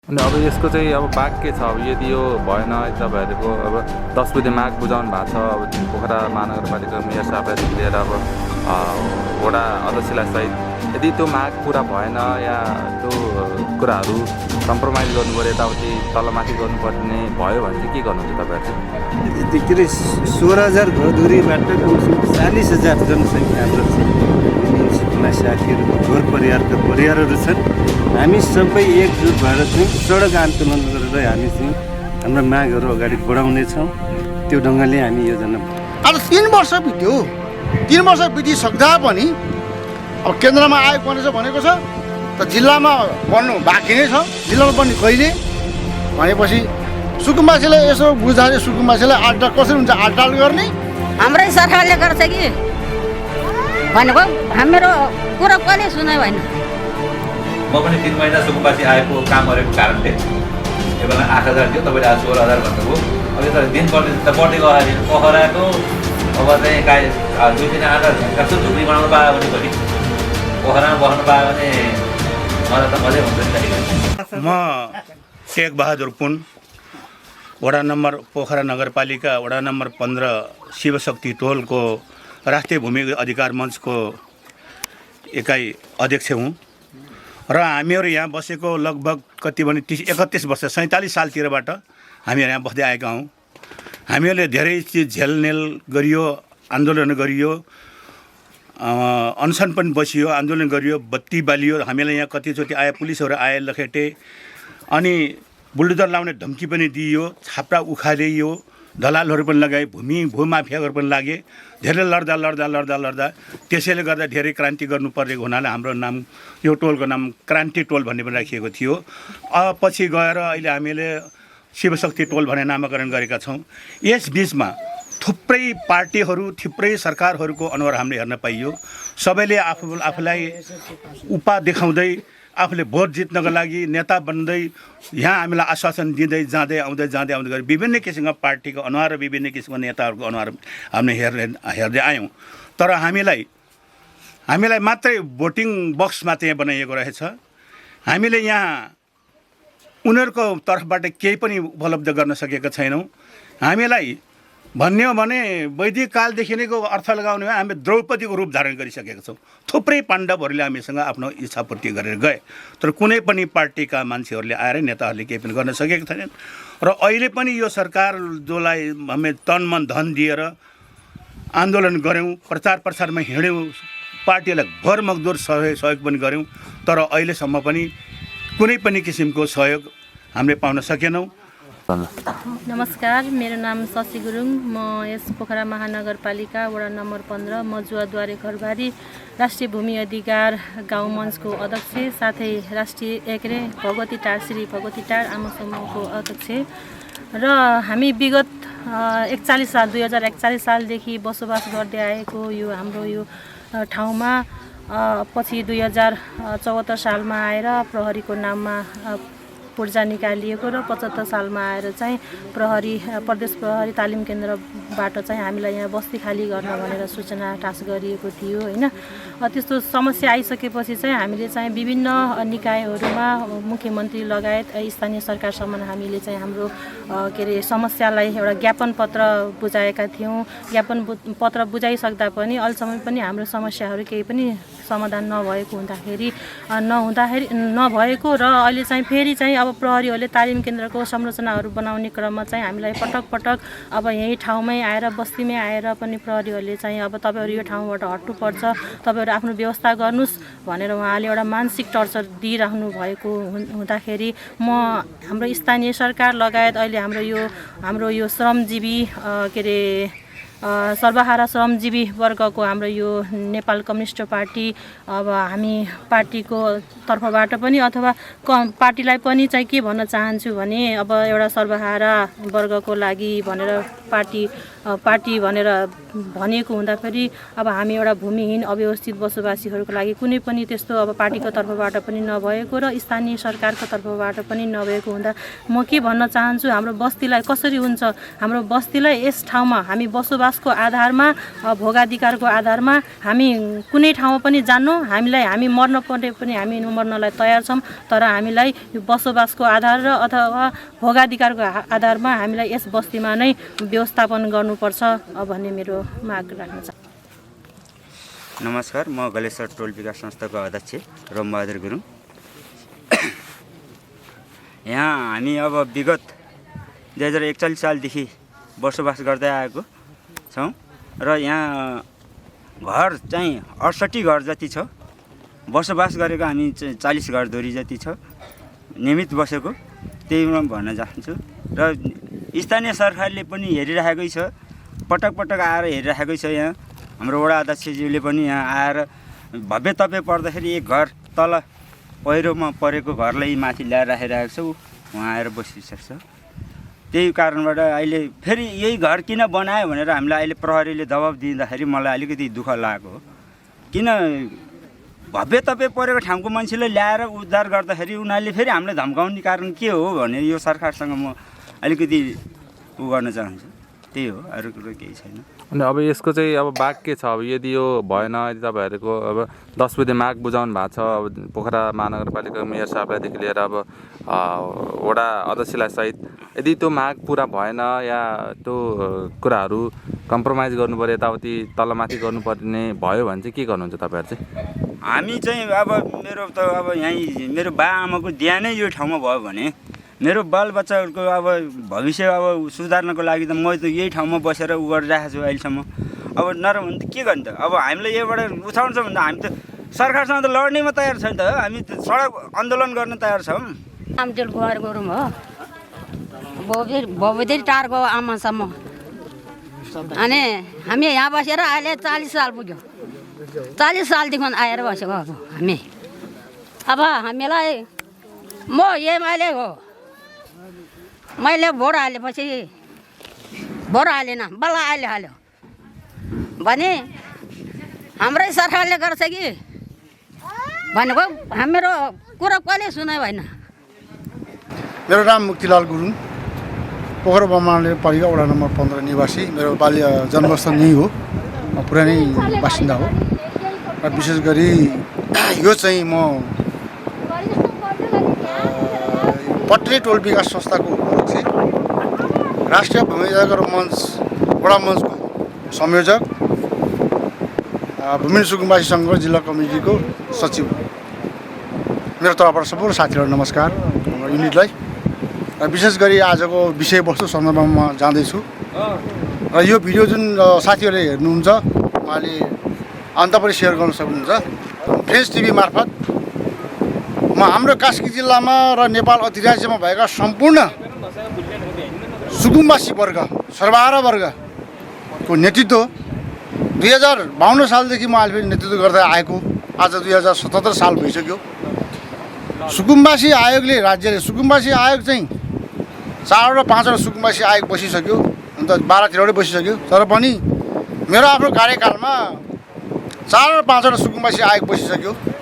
अनि अब यसको चाहिँ अब बाग के छ? अब यदि यो भएन तपाईँहरूको अब 10 बुधे माग बुझाउनु भएको छ, अब पोखरा महानगरपालिका मेयर साहबदेखि लिएर अब वडा अध्यक्षलाई सहित यदि त्यो माग पुरा भएन या त्यो कुराहरू कम्प्रोमाइज गर्नु पऱ्यो, यताउति तलमाथि गर्नुपर्ने भयो भने चाहिँ के गर्नुहुन्छ तपाईँहरू चाहिँ? के अरे 16,000 घरधुरीबाट कमसेकम 40,000 जनसङ्ख्या हाम्रो म्युनिसिपलमा साथीहरू घोर परिवारका परिवारहरू छन्। हामी सबै एकजुट भएर चाहिँ सडक आन्दोलन गरेर हामी चाहिँ हाम्रो मागहरू अगाडि बढाउनेछौँ। त्यो ढङ्गले हामी योजना अब 3 वर्ष बित्यो। 3 वर्ष बितिसक्दा पनि अब केन्द्रमा आयोग बनेछ भनेको छ, त जिल्लामा बन्नु बाँकी नै छ। जिल्लामा बन्ने कहिले भनेपछि सुकुम्बासीले यसो बुझ्दाखेरि सुकुम्बासीलाई आडडाल कसरी हुन्छ? आडडाल गर्ने हाम्रै सरकारले गर्छ कि भनेको हाम्रो कुरा कहिले सुनाइ भएन। म पनि 3 महिना सुकुम्बासी आएको काम गरेको कारणले यो बेला 8,000 थियो, तपाईँले आज 16,000 भन्नुभयो। अब यो त दिन प्रतिदिन त बढ्दै गयो। पोखराको अब चाहिँ गाई 2-3 आधा कस्तो झुक्री बनाउनु पायो भने भोलि पोखरामा बस्नु पायो भने मलाई त मजै हुन्छ नि। म टेक बहादुर पुन, वडा नम्बर पोखरा नगरपालिका वडा नम्बर 15 शिवशक्ति टोलको राष्ट्रिय भूमि अधिकार मञ्चको एकाइ अध्यक्ष हुँ र हामीहरू यहाँ बसेको लगभग कति भने 31 वर्ष 47 सालतिरबाट हामीहरू यहाँ बस्दै आएका हौँ। हामीहरूले धेरै चिज झेलनेल गरियो, आन्दोलन गरियो, अनसन पनि बसियो, आन्दोलन गरियो, बत्ती बालियो। हामीलाई यहाँ कतिचोटि आए पुलिसहरू आए लखेटे, अनि बुलडोजर लाउने धम्की पनि दिइयो, छाप्रा उखालियो, दलालहरू पनि लगाए, भूमाफियाहरू पनि लागे। धेरै लड्दा त्यसैले गर्दा धेरै क्रान्ति गर्नुपर्नेको हुनाले हाम्रो नाम, यो टोलको नाम क्रान्ति टोल भन्ने पनि राखिएको थियो। पछि गएर अहिले हामीले शिवशक्ति टोल भन्ने नामाकरण गरेका छौँ। यस बिचमा थुप्रै पार्टीहरू, थुप्रै सरकारहरूको अनुहार हामीले हेर्न पाइयो। सबैले आफूलाई उपा देखाउँदै, आफूले भोट जित्नको लागि नेता बन्दै यहाँ हामीलाई आश्वासन दिँदै जाँदै गरी विभिन्न किसिमका पार्टीको अनुहार र विभिन्न किसिमका नेताहरूको अनुहार हामीले हेर्दै आयौँ। तर हामीलाई मात्रै भोटिङ बक्स मात्रै यहाँ बनाइएको रहेछ। हामीले यहाँ उनीहरूको तर्फबाट केही पनि उपलब्ध गर्न सकेका छैनौँ। हामीलाई भन्ने हो भने वैदिक कालदेखि नैको अर्थ लगाउने हो, हामी द्रौपदीको रूप धारण गरिसकेका छौँ। थुप्रै पाण्डवहरूले हामीसँग आफ्नो इच्छापूर्ति गरेर गए, तर कुनै पनि पार्टीका मान्छेहरूले आएर नेताहरूले केही पनि गर्न सकेका छैनन्। र अहिले पनि यो सरकार जसलाई हामी तन मन धन दिएर आन्दोलन गऱ्यौँ, प्रचार प्रसारमा हिँड्यौँ, पार्टीलाई भरमग्दुर सहयोग पनि गऱ्यौँ, तर अहिलेसम्म पनि कुनै पनि किसिमको सहयोग हामीले पाउन सकेनौँ। नमस्कार, मेरो नाम शशि गुरुङ। म यस पोखरा महानगरपालिका वडा नम्बर 15 मजुवाद्वारे घरबारी राष्ट्रिय भूमि अधिकार गाउँ मञ्चको अध्यक्ष, साथै राष्ट्रिय भगवती टार श्री भगवती टार आमा समूहको अध्यक्ष र हामी विगत 2041 सालदेखि बसोबास गर्दै आएको यो हाम्रो यो ठाउँमा पछि 2074 सालमा आएर प्रहरीको नाममा पूर्जा निकालिएको र 75 सालमा आएर चाहिँ प्रदेश प्रहरी तालिम केन्द्रबाट चाहिँ हामीलाई यहाँ बस्ती खाली गर्न भनेर सूचना टास गरिएको थियो हैन। त्यस्तो समस्या आइसकेपछि चाहिँ हामीले चाहिँ विभिन्न निकायहरूमा मुख्यमन्त्री लगायत स्थानीय सरकारसम्म हामीले चाहिँ हाम्रो समस्यालाई एउटा ज्ञापन पत्र बुझाएका थियौँ। ज्ञापन पत्र बुझाइसक्दा पनि अहिलेसम्म पनि हाम्रो समस्याहरू केही पनि समाधान नभएको र अहिले चाहिँ फेरि चाहिँ अब प्रहरीहरूले तालिम केन्द्रको संरचनाहरू बनाउने क्रममा चाहिँ हामीलाई पटक अब यही ठाउँमै आएर बस्तीमै आएर पनि प्रहरीहरूले चाहिँ अब तपाईँहरू यो ठाउँबाट हट्नुपर्छ, तपाईँहरू आफ्नो व्यवस्था गर्नुहोस् भनेर उहाँले एउटा मानसिक टर्चर दिइराख्नु भएको हुँदाखेरि हाम्रो स्थानीय सरकार लगायत अहिले हाम्रो यो श्रमजीवी सर्वहारा श्रमजीवी वर्गको हाम्रो यो नेपाल कम्युनिस्ट पार्टी, अब हामी पार्टीको तर्फबाट पनि अथवा पार्टीलाई पनि चाहिँ के भन्न चाहन्छु भने अब एउटा सर्वहारा वर्गको लागि भनेर पार्टी पार्टी भनेर भनिएको हुँदाखेरि अब हामी एउटा भूमिहीन अव्यवस्थित बसोबासीहरूको लागि कुनै पनि त्यस्तो अब पार्टीको तर्फबाट पनि नभएको र स्थानीय सरकारको तर्फबाट पनि नभएको हुँदा म के भन्न चाहन्छु, हाम्रो बस्तीलाई कसरी हुन्छ, हाम्रो बस्तीलाई यस ठाउँमा हामी बसोबासको आधारमा भोगाधिकारको आधारमा हामी कुनै ठाउँमा पनि जान्नु, हामी मर्न पर्ने पनि हामी मर्नलाई तयार छौँ, तर हामीलाई यो बसोबासको आधार र अथवा भोगाधिकारको आधारमा हामीलाई यस बस्तीमा नै व्यवस्थापन गर्नुपर्छ भन्ने मेरो माग राख्न चाहन्छु। नमस्कार, म गलेश्वर टोल विकास संस्थाको अध्यक्ष रमबहादुर गुरुङ। यहाँ हामी अब विगत 2041 सालदेखि बसोबास गर्दै आएको छौँ र यहाँ घर चाहिँ 68 घर जति छ। बसोबास गरेको हामी 40 घरधुरी जति छ नियमित बसेको, त्यही भन्न चाहन्छु। र स्थानीय सरकारले पनि हेरिरहेकै छ, पटक पटक आएर हेरिरहेकै छ। यहाँ हाम्रो वडा अध्यक्षज्यूले पनि यहाँ आएर भव्य तव्य पर्दाखेरि एक घर तल पहिरोमा परेको घरलाई माथि ल्याएर राखिरहेको छ, उहाँ आएर बसिसक्छ। त्यही कारणबाट अहिले फेरि यही घर किन बनायो भनेर हामीलाई अहिले प्रहरीले दबाब दिँदाखेरि मलाई अलिकति दुःख लागेको हो। किन भव्य तव्य परेको ठाउँको मान्छेलाई ल्याएर उद्धार गर्दाखेरि उनीहरूले फेरि हामीलाई धम्काउने कारण के हो भने यो सरकारसँग म अलिकति गर्न चाहन्छु। त्यही हो, अरू कुरो केही छैन। अनि अब यसको चाहिँ अब बाग के छ? अब यदि यो भएन, यदि तपाईँहरूको अब 10 बुधे माग बुझाउनु भएको छ, अब पोखरा महानगरपालिकाको मेयर साहबलाईदेखि लिएर अब वडा अध्यक्षलाई सहित, यदि त्यो माग पुरा भएन या त्यो कुराहरू कम्प्रोमाइज गर्नु पऱ्यो, यताउति तलमाथि गर्नुपर्ने भयो भने चाहिँ के गर्नुहुन्छ तपाईँहरू चाहिँ? हामी चाहिँ अब मेरो बा आमाको दिया नै यो ठाउँमा भयो भने मेरो बालबच्चाहरूको अब भविष्य अब सुधार्नको लागि त म त यही ठाउँमा बसेर उ गरिरहेको छु अहिलेसम्म। अब नरम भने त के गर्ने त? अब हामीलाई यहीबाट उठाउँछ भने त हामी त सरकारसँग त लड्नेमा तयार छैन त, हामी त सडक आन्दोलन गर्न तयार छौँ। आमचेल गुहार गरौँ हो, भोबेदेरी टारको आमासम्म। अनि हामी यहाँ बसेर अहिले 40 साल पुग्यो, 40 सालदेखि आएर बसेको अब हामी। अब हामीलाई म एमएलए हो, मैले भोट हालेपछि भोट हालेन, बल्ल अहिले हाल्यो भने हाम्रै सरकारले गर्छ कि भनेको हाम्रो कुरा कहिले सुनायो भएन। मेरो नाम मुक्तिलाल गुरुङ, पोखरा महानगरपालिका वडा नम्बर 15 निवासी। मेरो बाल्य जन्मस्थल यहीँ हो, पुरानै बासिन्दा हो। र विशेष गरी यो चाहिँ म पटनी टोल विकास संस्थाको अध्यक्ष, राष्ट्रिय भूमिहीन मञ्च वडा मञ्चको संयोजक, भूमिहीन सुकुम्बासी सङ्घ जिल्ला कमिटीको सचिव। मेरो तर्फबाट सम्पूर्ण साथीहरू नमस्कार युनिटलाई। र विशेष गरी आजको विषयवस्तु सन्दर्भमा म जाँदैछु र यो भिडियो जुन साथीहरूले हेर्नुहुन्छ उहाँले अन्त पनि सेयर गर्न सक्नुहुन्छ फ्रेन्च टिभी मार्फत। म हाम्रो कास्की जिल्लामा र नेपाल अधिराज्यमा भएका सम्पूर्ण सुकुम्बासी वर्ग, सर्वहारा वर्गको नेतृत्व 2052 सालदेखि म अहिले नेतृत्व गर्दै आएको, आज 2077 साल भइसक्यो। सुकुम्बासी आयोगले, राज्यले सुकुम्बासी आयोग चाहिँ 4 र 5 सुकुम्बासी आयोग बसिसक्यो, अन्त 12-13 बसिसक्यो। तर पनि मेरो आफ्नो कार्यकालमा 4 र 5 सुकुम्बासी आयोग बसिसक्यो।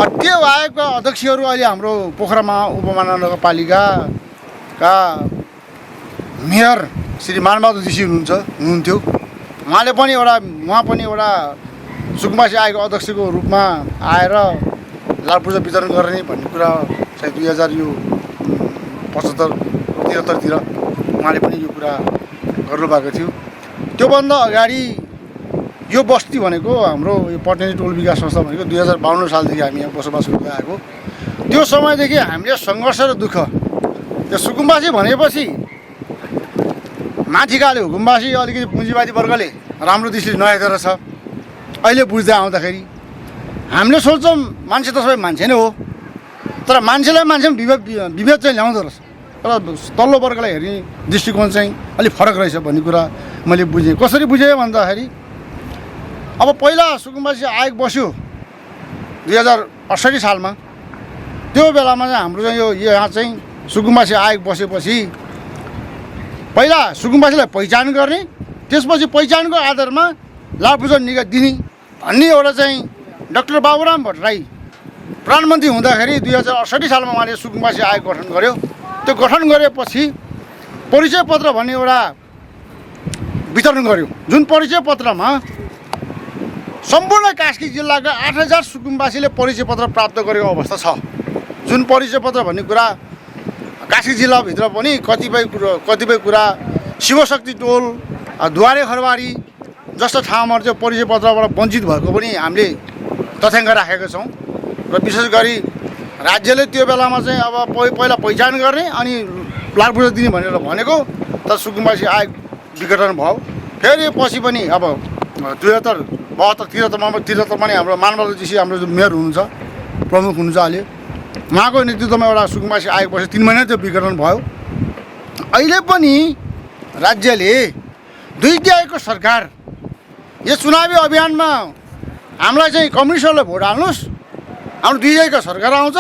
त्यो आयोगका अध्यक्षहरू अहिले हाम्रो पोखरा उपमहानगरपालिकाका मेयर श्री मानबहादुर जोशी हुनुहुन्थ्यो। उहाँ पनि एउटा सुकुम्बासी आयोगको अध्यक्षको रूपमा आएर लाल पूर्जा वितरण गर्ने भन्ने कुरा सायद 2075-73तिर उहाँले पनि यो कुरा गर्नुभएको थियो। त्योभन्दा अगाडि यो बस्ती भनेको हाम्रो यो पटनी टोल विकास संस्था भनेको 2052 सालदेखि हामी यहाँ बसोबास गर्दै आएको। त्यो समयदेखि हामीले सङ्घर्ष र दुःख, त्यो सुकुम्बासी भनेपछि माथिकाले हुकुम्बासी अलिकति पुँजीवादी वर्गले राम्रो दृष्टिले नहेरेको रहेछ। अहिले बुझ्दै आउँदाखेरि हामीले सोच्छौँ मान्छे त सबै मान्छे नै हो, तर मान्छेलाई मान्छेमा विभेद चाहिँ ल्याउँदो रहेछ। र तल्लो वर्गलाई हेर्ने दृष्टिकोण चाहिँ अलिक फरक रहेछ भन्ने कुरा मैले बुझेँ। कसरी बुझेँ भन्दाखेरि अब पहिला सुकुम्बासी आयोग बस्यो 2068 सालमा। त्यो बेलामा चाहिँ हाम्रो चाहिँ यहाँ चाहिँ सुकुम्बासी आयोग बसेपछि पहिला सुकुम्बासीलाई पहिचान गर्ने, त्यसपछि पहिचानको आधारमा लाभपूर्वक निकाय दिने भन्ने एउटा चाहिँ डाक्टर बाबुराम भट्टराई प्रधानमन्त्री हुँदाखेरि 2068 सालमा उहाँले सुकुम्बासी आयोग गठन गर्यो। त्यो गठन गरेपछि परिचय पत्र भन्ने एउटा वितरण गर्यो, जुन परिचय पत्रमा सम्पूर्ण कास्की जिल्लाका 8000 सुकुम्बासीले परिचय पत्र प्राप्त गरेको अवस्था छ। जुन परिचय पत्र भन्ने कुरा कास्की जिल्लाभित्र पनि कतिपय कुरा शिवशक्ति टोल, दुवारे खरबारी जस्ता ठाउँमा चाहिँ परिचय पत्रबाट वञ्चित भएको पनि हामीले तथ्याङ्क राखेका छौँ। र विशेष गरी राज्यले त्यो बेलामा चाहिँ अब पहिला पहिचान गर्ने अनि लाभपूर्वक दिने भनेर भनेको, तर सुकुम्बासी आयोग विघटन भयो। फेरि पछि पनि अब 73 पनि हाम्रो मानबहादुर जीसी हाम्रो जो मेयर हुनुहुन्छ, प्रमुख हुनुहुन्छ अहिले, उहाँको नेतृत्वमा एउटा सुकुम्बासी आयोग पछि 3 महिना त्यो विघटन भयो। अहिले पनि राज्यले 2 तिहाईको सरकार, यो चुनावी अभियानमा हामीलाई चाहिँ कम्युनिस्टहरूलाई भोट हाल्नुहोस्, हाम्रो 2 तिहाईको सरकार आउँछ,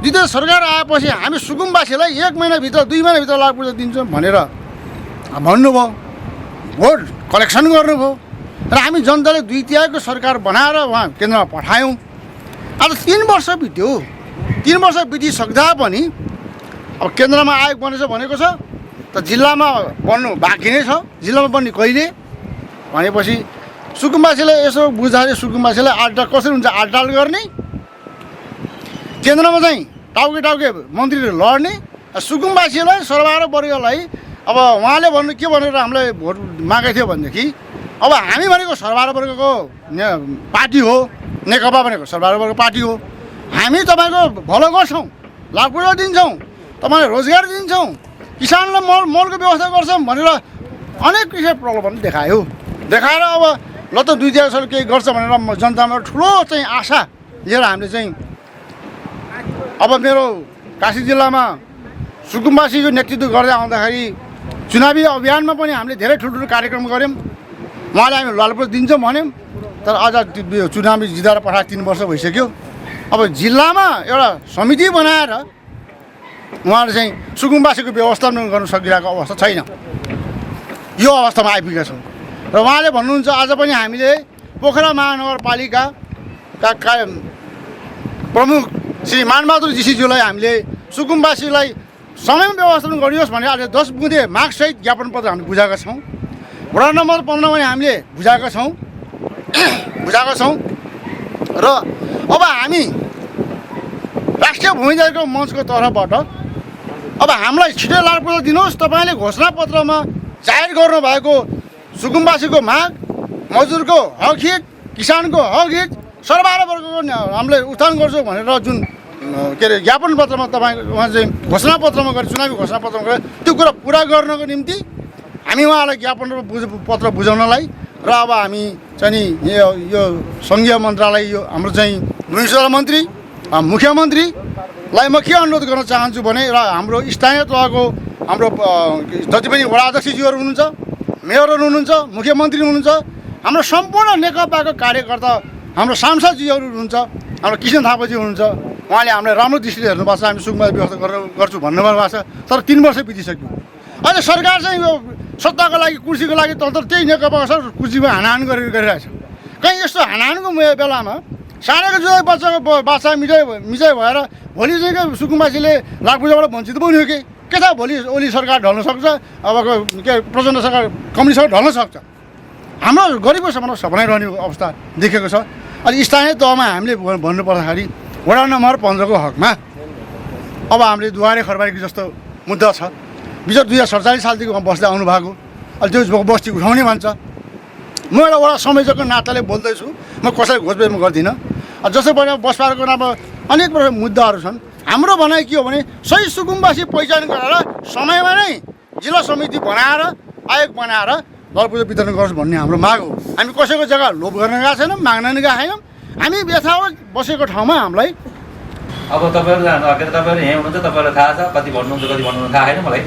2 तिहाई सरकार आएपछि हामी सुकुम्बासीलाई 1 महिनाभित्र 2 महिनाभित्र लाभपूर्वक दिन्छौँ भनेर भन्नुभयो, भोट कलेक्सन गर्नुभयो र हामी जनताले 2 तिहाईको सरकार बनाएर उहाँ केन्द्रमा पठायौँ। आज 3 वर्ष बित्यो, 3 वर्ष बितिसक्दा पनि अब केन्द्रमा आयोग बनेछ भनेको छ, त जिल्लामा बन्नु बाँकी नै छ। जिल्लामा बन्ने कहिले भनेपछि सुकुम्बासीले यसो बुझाएर सुकुम्बासीलाई आडटाल कसरी हुन्छ, आडटाल गर्ने, केन्द्रमा चाहिँ टाउके मन्त्रीले लड्ने, सुकुम्बासीलाई सर्वहारा वर्गलाई अब उहाँले भन्नु के भनेर हामीलाई भोट मागेको थियो भनेदेखि अब हामी भनेको सर्वहारा वर्गको पार्टी हो, नेकपा भनेको सर्वहारा वर्गको पार्टी हो, हामी तपाईँको भलो गर्छौँ, लाभपूर्वक दिन्छौँ, तपाईँलाई रोजगार दिन्छौँ, किसानलाई मलको व्यवस्था गर्छौँ भनेर अनेक किसिमको प्रलोभन देखाएर अब ल त 2 तिहाई सरकार केही गर्छ भनेर जनतामा ठुलो चाहिँ आशा लिएर हामीले चाहिँ अब मेरो कास्की जिल्लामा सुकुम्बासीको नेतृत्व गर्दै आउँदाखेरि चुनावी अभियानमा पनि हामीले धेरै ठुल्ठुलो कार्यक्रम गऱ्यौँ। उहाँले हामी लाभपूर्वक दिन्छौँ भन्यौँ, तर अझ चुनावी जिताएर पठाएर 3 वर्ष भइसक्यो। अब जिल्लामा एउटा समिति बनाएर उहाँले चाहिँ सुकुम्बासीको व्यवस्थापन गर्न सकिरहेको अवस्था छैन। यो अवस्थामा आइपुगेका छौँ र उहाँले भन्नुहुन्छ आज पनि हामीले पोखरा महानगरपालिकाका प्रमुख श्री मानबहादुर जीसीज्यूलाई हामीले सुकुम्बासीलाई समयमा व्यवस्थापन गरियोस् भने आज 10 बुँदे मागसहित ज्ञापन पत्र हामीले बुझाएका छौँ। वडा नम्बर 15 पनि हामीले बुझाएका छौँ र अब हामी राष्ट्रिय भूमिदायको मञ्चको तर्फबाट अब हामीलाई छिटो लाभपूर्वक दिनुहोस्। तपाईँले घोषणापत्रमा जाहेर गर्नुभएको सुकुम्बासीको माग, मजदुरको हक हित, किसानको हक हित, सर्वहारा वर्गको हामीले उत्थान गर्छौँ भनेर जुन के अरे ज्ञापन पत्रमा तपाईँ उहाँ चाहिँ घोषणापत्रमा गरे, चुनावी घोषणापत्रमा गरे, त्यो कुरा पुरा गर्नको निम्ति हामी उहाँलाई ज्ञापन पत्र बुझाउनलाई र अब हामी चाहिँ नि यो सङ्घीय मन्त्रालय, यो हाम्रो चाहिँ भूमिसुधार मन्त्री, मुख्यमन्त्रीलाई म के अनुरोध गर्न चाहन्छु भने र हाम्रो स्थानीय तहको हाम्रो जति पनि वडा अध्यक्षज्यूहरू हुनुहुन्छ, मेयरहरू हुनुहुन्छ, मुख्यमन्त्री हुनुहुन्छ, हाम्रो सम्पूर्ण नेकपाको कार्यकर्ता, हाम्रो सांसदजीहरू हुनुहुन्छ, हाम्रो किसन थापाजी हुनुहुन्छ, उहाँले हामीलाई राम्रो दृष्टिले हेर्नुभएको छ, हामी सुकुम्बासी व्यवस्था गर्छु भन्नुभएको छ। तर 3 वर्ष बितिसक्यो। अहिले सरकार चाहिँ यो सत्ताको लागि, कुर्सीको लागि तन्त्र त्यही नेकपाको सर कुर्सीमा हानाहान गरिरहेछ। कहीँ यस्तो हानाहानको बेलामा साँडेको जुदाई बाछा मिचाइ भएर भोलि चाहिँ सुकुम्बासीले लाभपूर्वकबाट वञ्चित पनि हो के छ, भोलि ओली सरकार ढल्न सक्छ, अबको के प्रचण्ड सरकार, कम्युनिस्ट सरकार ढल्न सक्छ। हाम्रो गरिबको सपना रहने अवस्था देखेको छ। अनि स्थानीय तहमा हामीले भन्नुपर्दाखेरि वडा नम्बर 15 को हकमा अब हामीले दुवारे खरबारी जस्तो मुद्दा छ। विगत 2047 सालदेखि बस्दै आउनु भएको, अहिले त्यो बस्ती उठाउने भन्छ। म एउटा वडा संयोजकको नाताले बोल्दैछु, म कसैलाई घोषबेच गर्दिनँ। जस्तो पनि बसपाको नाममा अनेक प्रकार मुद्दाहरू छन्। हाम्रो भनाइ के हो भने सही सुकुम्बासी पहिचान गरेर समयमा नै जिल्ला समिति बनाएर आयोग बनाएर लाभपूर्वक वितरण गरोस् भन्ने हाम्रो माग हो। हामी कसैको जग्गा लोभ गर्न गएको छैनौँ, माग्न नि गएको छैनौँ। हामी यथावत बसेको ठाउँमा हामीलाई अब तपाईँहरू के अरे तपाईँहरू यहीँ हुनुहुन्छ, तपाईँहरूलाई थाहा छ कति भन्नुहुन्छ कति भन्नुहुन्छ थाहा छैन मलाई।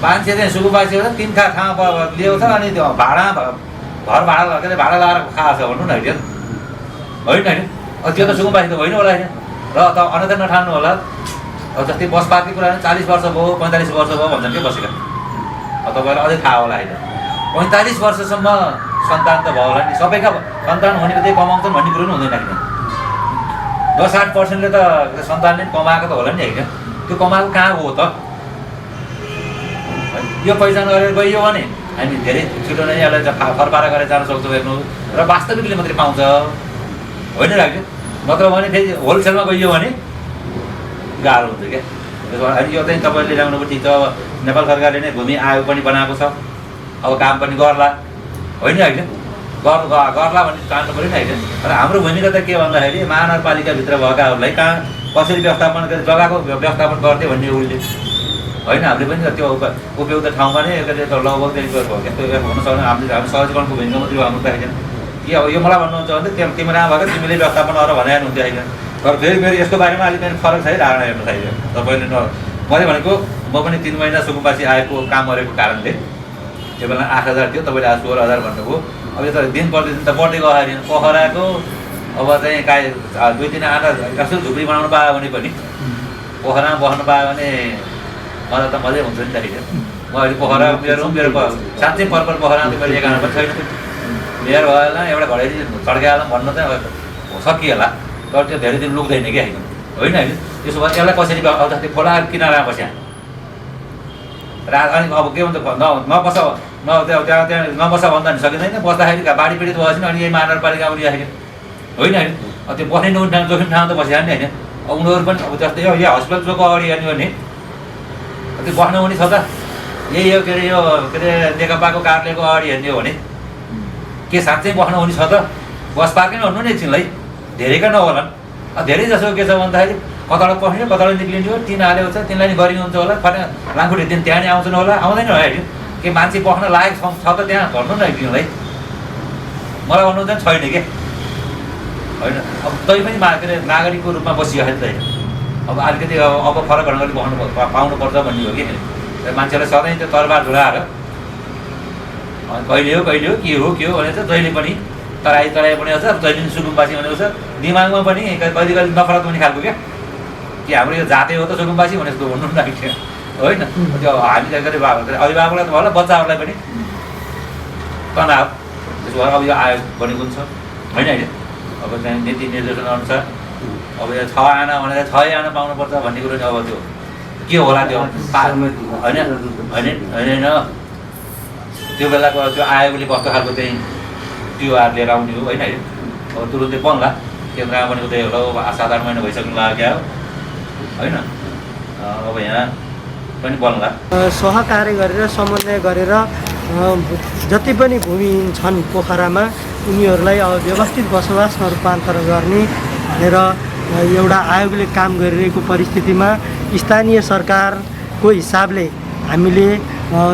मान्छे चाहिँ सुकुम्बासी हो 3 ठाउँ लिएको छ अनि त्यो भाडा घर भाडा के अरे भाडा लगाएर खाएको छ भन्नु न, होइन त्यो त सुकुम्बासी त होइन होला होइन। र त अन्यथा नठान्नु होला, अब जस्तै बस पार्ककै कुरा 40 वर्ष भयो 45 वर्ष भयो भन्छन् के बसेका, तपाईँलाई अझै थाहा होला होइन 45 वर्षसम्म सन्तान त भयो होला नि सबैका सन्तान हुने बित्तिकै कमाउँछन् भन्ने कुरो पनि हुँदैन होइन 10-60%ले त सन्तानले कमाएको त होला नि होइन त्यो कमाएको कहाँ हो त यो पहिचान गरेर गइयो भने हामी धेरै छिटो नै यसलाई फरफारा गरेर जान सक्छौँ हेर्नु र वास्तविकले मात्रै पाउँछ होइन राख्यो नत्र भने फेरि होलसेलमा गइयो भने गाह्रो हुन्छ क्या अनि यो चाहिँ तपाईँले ल्याउनुको ठिक छ नेपाल सरकारले नै भूमि आयोग पनि बनाएको छ अब काम पनि गर्ला होइन होइन गर्ला भन्ने चाहनु पऱ्यो नि होइन र हाम्रो भूमिका त के भन्दाखेरि महानगरपालिकाभित्र भएकाहरूलाई कहाँ कसरी व्यवस्थापन गरे जग्गाको व्यवस्थापन गर्थ्यो भन्ने उसले होइन हामीले पनि त्यो उपयुक्त ठाउँमा नै लगभग त्यस्तो हुन सक्दैन हामीले हामी सहजीकरणको भूमिका मात्रै हाम्रो राखेन कि अब यो मलाई भन्नुहुन्छ भने तिमी राम्रो भएको तिमीले व्यवस्थापन गर भने हुन्थ्यो होइन तर फेरि मेरो यसको बारेमा अलिक मेरो फरक छ है धारणा हेर्नु चाहियो तपाईँले मैले भनेको म पनि 3 महिना सुकुम्बासी आएको काम गरेको कारणले त्यो बेला 8,000 थियो तपाईँले आज 16,000 भन्नुभयो अब यो त दिन प्रतिदिन त बढ्दै गयो पोखराको अब चाहिँ काहीँ 2-3 आटा यसो झुप्री बनाउनु पायो भने पनि पोखरामा बस्नु पायो भने मलाई त मजै हुन्छ नि त म अहिले पोखरा मेरो साँच्चै पर्पल पोखरामा मेरो एकाना पनि छैन मेरो भएन एउटा घडेरी चड्काएर भन्नु चाहिँ सकिएला तर त्यो धेरै दिन लुक्दैन कि होइन होइन त्यसो भए यसलाई कसरी अब त्यो खोला किनारमा बस्या अनि अब के भन्छ नबस त्यहाँ नबस भन्दा नि सकिँदैन बस्दाखेरि बाढी पीडित भएपछि अनि यही महानगरपालिकामा ल्याएको होइन होइन अब त्यो बस्ने नहुने ठाउँ जोखिम ठाउँ त बस्या नि होइन अब उनीहरू पनि अब जस्तै यो हस्पिटल चोकको अगाडि हेर्ने भने त्यो बस्नु हुने छ त यही यो के अरे नेकपाको कार्यालयको अगाडि हेर्ने हो भने के साँच्चै बस्नु हुने छ त बस पार्कै भन्नु नि एकछिनलाई धेरैका नहोला धेरै जसो के छ भन्दाखेरि कताबाट पस्ने कताबाट निक्लिने हो टिन हालेको छ तिनलाई नि गरिनुहुन्छ होला फर्ने लाङखुट्टे दिन त्यहाँ नि आउँछन् होला आउँदैन होइन के मान्छे बस्न लायक छ त त्यहाँ भन्नु न एकछिनलाई मलाई भन्नु चाहिँ छैन के होइन अब तै पनि के अरे नागरिकको रूपमा बसियो नि त अब अलिकति अब फरक ढङ्गले बस्नु पाउनुपर्छ भन्ने हो कि मान्छेलाई सधैँ त्यो तरबार झुलाएर कहिले हो के हो भने चाहिँ जहिले पनि तराई पनि आउँछ जहिले पनि सुकुम्बासी भनेको छ दिमागमा पनि कहिले कहिले नफरत पनि खालको क्या कि हाम्रो यो जातै हो त सुकुम्बासी भने जस्तो भन्नु राख्यो होइन त्यो हामी अभिभावकलाई त भयो होला बच्चाहरूलाई पनि तनाव त्यसो भएर अब यो आयोग बनेको छ होइन होइन अब त्यहाँ नीति निर्देशन अनुसार अब यो 6 आना भनेर 6 आना पाउनुपर्छ भन्ने कुरो नि अब त्यो के होला त्यो होइन त्यो बेलाको त्यो आयोगले कस्तो खालको चाहिँ त्योहार लिएर आउने हो होइन अब तुरुन्तै बन्ला केन्द्रमा भनेको त्यही होला 7-8 महिना भइसक्नु लाग्यो होइन अब यहाँ पनि बन्ला सहकार्य गरेर समन्वय गरेर जति पनि भूमिहीन छन् पोखरामा उनीहरूलाई अब व्यवस्थित बसोबासमा रूपान्तरण गर्ने र एउटा आयोगले काम गरिरहेको परिस्थितिमा स्थानीय सरकारको हिसाबले हामीले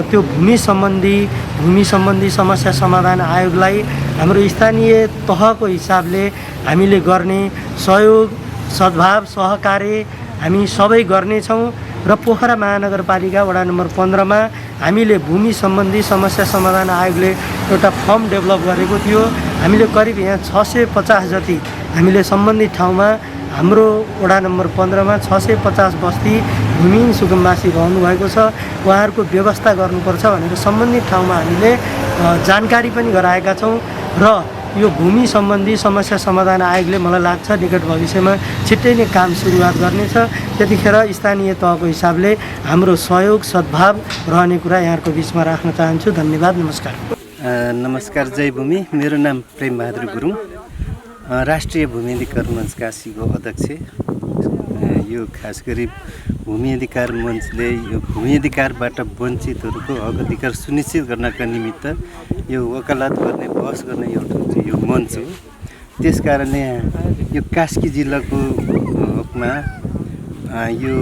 त्यो भूमि सम्बन्धी समस्या समाधान आयोगलाई हाम्रो स्थानीय तहको हिसाबले हामीले गर्ने सहयोग सद्भाव सहकार्य हामी सबै गर्नेछौँ र पोखरा महानगरपालिका वडा नम्बर 15मा हामीले भूमि सम्बन्धी समस्या समाधान आयोगले एउटा फर्म डेभलप गरेको थियो हामीले करिब यहाँ 650 जति हामीले सम्बन्धित ठाउँमा हाम्रो वडा नम्बर 15मा 650 बस्ती भूमिहीन सुकुम्बासी रहनुभएको छ उहाँहरूको व्यवस्था गर्नुपर्छ भनेर सम्बन्धित ठाउँमा हामीले जानकारी पनि गराएका छौँ र यो भूमि सम्बन्धी समस्या समाधान आयोगले मलाई लाग्छ निकट भविष्यमा छिट्टै नै काम सुरुवात गर्नेछ त्यतिखेर स्थानीय तहको हिसाबले हाम्रो सहयोग सद्भाव रहने कुरा यहाँहरूको बिचमा राख्न चाहन्छु धन्यवाद नमस्कार नमस्कार जय भूमि मेरो नाम प्रेम बहादुर गुरुङ राष्ट्रिय भूमि अधिकार मञ्च काशीको अध्यक्ष यो खास गरी भूमि अधिकार मञ्चले यो भूमि अधिकारबाट वञ्चितहरूको हक अधिकार सुनिश्चित गर्नका निमित्त यो वकालत गर्ने बहस गर्ने एउटा चाहिँ यो मञ्च हो त्यस कारणले यो कास्की जिल्लाको हकमा यो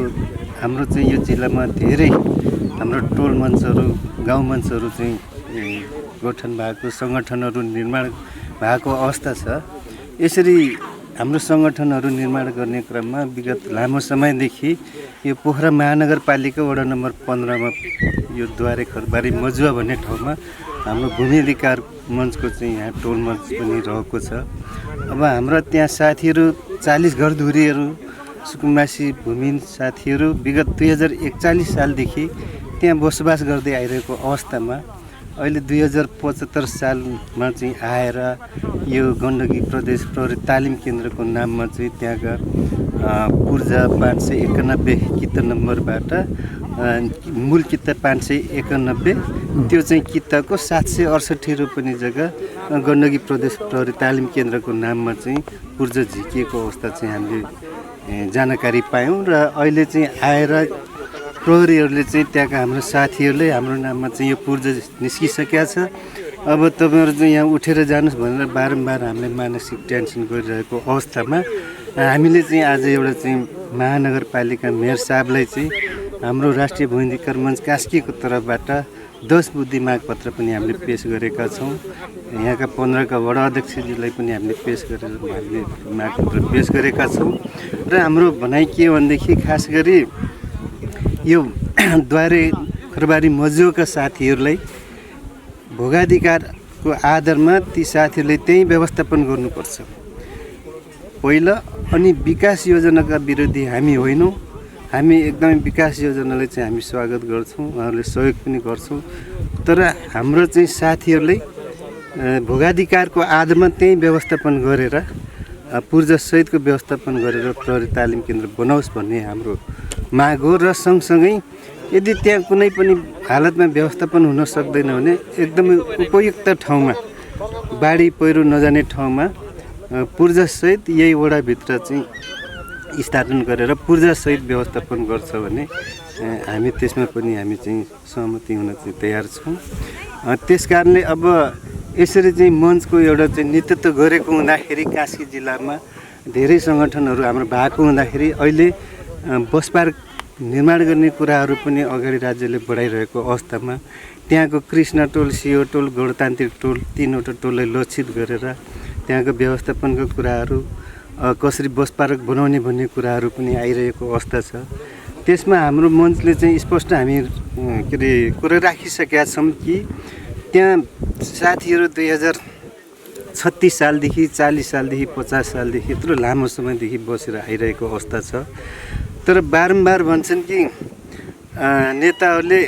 हाम्रो चाहिँ यो जिल्लामा धेरै हाम्रो टोल मञ्चहरू गाउँ मञ्चहरू चाहिँ गठन भएको सङ्गठनहरू निर्माण भएको अवस्था छ यसरी हाम्रो सङ्गठनहरू निर्माण गर्ने क्रममा विगत लामो समयदेखि यो पोखरा महानगरपालिका वडा नम्बर 15मा यो द्वारे खरबारी मजुवा भन्ने ठाउँमा हाम्रो भूमि अधिकार मञ्चको चाहिँ यहाँ टोल मञ्च पनि रहेको छ अब हाम्रो त्यहाँ साथीहरू 40 घरधुरीहरू सुकुम्बासी भूमिहीन साथीहरू विगत 2041 सालदेखि त्यहाँ बसोबास गर्दै आइरहेको अवस्थामा अहिले 2075 सालमा चाहिँ आएर यो गण्डकी प्रदेश प्रहरी तालिम केन्द्रको नाममा चाहिँ त्यहाँका पूर्जा 591 किता नम्बरबाट मूल किता 591 त्यो चाहिँ किताको 768 रोपनी जग्गा गण्डकी प्रदेश प्रहरी तालिम केन्द्रको नाममा चाहिँ पूर्जा झिकिएको अवस्था चाहिँ हामीले जानकारी पायौँ र अहिले चाहिँ आएर प्रहरीहरूले चाहिँ त्यहाँका हाम्रो साथीहरूले हाम्रो नाममा चाहिँ यो पूर्जा निस्किसकेका छ। अब तपाईँहरू चाहिँ यहाँ उठेर जानुहोस् भनेर बारम्बार हामीले मानसिक टेन्सन गरिरहेको अवस्थामा हामीले चाहिँ आज एउटा चाहिँ महानगरपालिका मेयर साहबलाई चाहिँ हाम्रो राष्ट्रिय भूमिधिकार मञ्च कास्कीको तर्फबाट 10 बुद्धि मागपत्र पनि हामीले पेश गरेका छौँ। यहाँका 15 का वडा अध्यक्षज्यूलाई पनि हामीले पेश गरेर हामीले मागपत्र पेश गरेका छौँ र हाम्रो भनाइ के भनेदेखि खास गरी यो द्वारे खरबारी मजुका साथीहरूलाई भोगाधिकारको आधारमा ती साथीहरूले त्यही व्यवस्थापन गर्नुपर्छ पहिला। अनि विकास योजनाका विरोधी हामी होइनौँ, हामी एकदमै विकास योजनालाई चाहिँ हामी स्वागत गर्छौँ, उहाँहरूले सहयोग पनि गर्छौँ। तर हाम्रो चाहिँ साथीहरूले भोगाधिकारको आधारमा त्यही व्यवस्थापन गरेर पूर्जासहितको व्यवस्थापन गरेर प्रहरी तालिम केन्द्र बनाओस् भन्ने हाम्रो माग हो। र सँगसँगै यदि त्यहाँ कुनै पनि हालतमा व्यवस्थापन हुन सक्दैन भने एकदमै उपयुक्त ठाउँमा बाढी पहिरो नजाने ठाउँमा पूर्जासहित यही वडाभित्र चाहिँ स्थापना गरेर पूर्जासहित व्यवस्थापन गर्छ भने हामी त्यसमा पनि हामी चाहिँ सहमति हुन चाहिँ तयार छौँ। त्यस कारणले अब यसरी चाहिँ मञ्चको एउटा चाहिँ नेतृत्व गरेको हुँदाखेरि कास्की जिल्लामा धेरै सङ्गठनहरू हाम्रो भएको हुँदाखेरि अहिले बस पार्क निर्माण गर्ने कुराहरू पनि अगाडि राज्यले बढाइरहेको अवस्थामा त्यहाँको कृष्ण टोल, सियो टोल, गणतान्त्रिक टोल तीनवटा टोललाई लक्षित गरेर त्यहाँको व्यवस्थापनको कुराहरू कसरी बस पार्क बनाउने भन्ने कुराहरू पनि आइरहेको अवस्था छ। त्यसमा हाम्रो मञ्चले चाहिँ स्पष्ट हामी के अरे कुरा राखिसकेका छौँ कि त्यहाँ साथीहरू 2036 सालदेखि 40 सालदेखि 50 सालदेखि यत्रो लामो समयदेखि बसेर आइरहेको अवस्था छ। तर बारम्बार भन्छन् कि नेताहरूले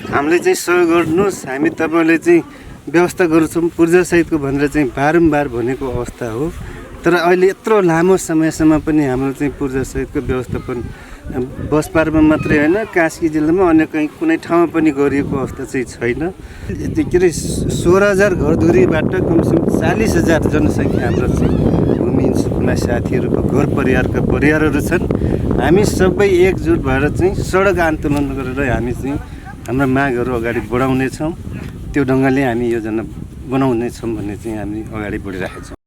हामीले चाहिँ सहयोग गर्नुहोस्, हामी तपाईँहरूले चाहिँ व्यवस्था गर्छौँ पूर्जासहितको भनेर चाहिँ बारम्बार भनेको अवस्था हो। तर अहिले यत्रो लामो समयसम्म पनि हाम्रो चाहिँ पूर्जासहितको व्यवस्थापन बस पार्कमा मात्रै होइन कास्की जिल्लामा अन्य कहीँ कुनै ठाउँमा पनि गरिएको अवस्था चाहिँ छैन। के अरे 16,000 घरधुरीबाट कमसेकम 40,000 जनसङ्ख्या हाम्रो चाहिँ भूमिहीन सुकुम्बा साथीहरूको घर परिवारका परिवारहरू छन्। हामी सबै एकजुट भएर चाहिँ सडक आन्दोलन गरेर हामी चाहिँ हाम्रो मागहरू अगाडि बढाउनेछौँ। त्यो ढङ्गले हामी योजना बनाउनेछौँ भन्ने चाहिँ हामी अगाडि बढिरहेका छौँ।